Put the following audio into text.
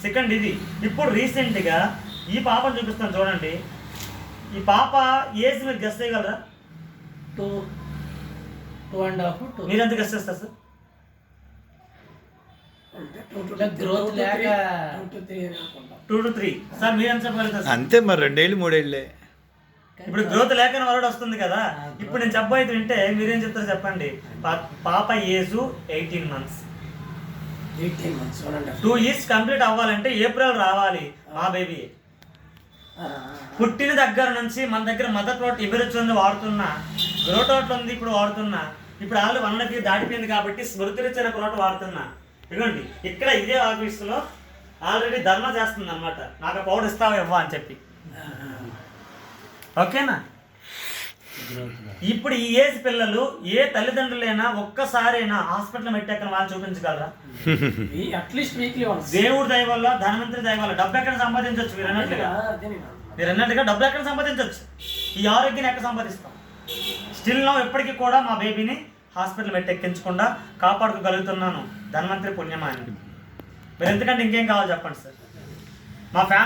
Second ఇది. ఇప్పుడు రీసెంట్గా ఈ పాపను చూపిస్తాను చూడండి. ఈ పాప ఏజ్ మీరు గెస్ చేయగలరా? 2.5 మీరు ఎంత గెస్ చేస్తారు సార్? గ్రోత్ లేక 2 to 3. సార్ మీరు ఎంత చెప్పగలుగుతారు? అంతే మరి 2 ఏళ్ళు 3 ఏళ్ళే. ఇప్పుడు గ్రోత్ లేకని వరడు వస్తుంది కదా. ఇప్పుడు నేను చెప్పబోయేది వింటే మీరేం చెప్తారు చెప్పండి. పాప ఏజ్ 18 months. 2 years కంప్లీట్ అవ్వాలంటే ఏప్రిల్ రావాలి మా బేబీ. పుట్టిన దగ్గర నుంచి మన దగ్గర మదర్ ప్లాట్ ఇబిరిచ్ వాడుతున్నా, గ్రోటోట్ ఉంది ఇప్పుడు వాడుతున్నా. ఇప్పుడు వాళ్ళు 1 year దాటిపోయింది కాబట్టి స్మృతి రిచ్ ప్లాట్ వాడుతున్నా. ఇదిగోండి ఇక్కడ ఇదే ఆఫీసులో ఆల్రెడీ ధర్నా చేస్తుంది అనమాట, నాకు పౌడర్ ఇస్తావా ఇవ్వ అని చెప్పి. ఓకేనా? ఇప్పుడు ఈ ఏజ్ పిల్లలు ఏ తల్లిదండ్రులైనా ఒక్కసారైనా హాస్పిటల్ పెట్టాక వాళ్ళు చూపించగలరా? At least weekly once. దేవుడి దయ వల్ల, ధనవంతుడి దయ వల్ల డబ్బు ఎక్కడ సంపాదించవచ్చు? మీరు అన్నట్టుగా డబ్బు ఎక్కడ సంపాదించవచ్చు? ఈ ఆరోగ్యాన్ని ఎక్కడ సంపాదిస్తాం? స్టిల్ నో ఎప్పటికీ కూడా మా బేబీని హాస్పిటల్ పెట్టెక్కించకుండా కాపాడుకోగలుగుతున్నాను ధన్వంతరి పుణ్యమా అని. మీరు ఎందుకంటే ఇంకేం కావాలి చెప్పండి సార్. మా ఫ్యామిలీ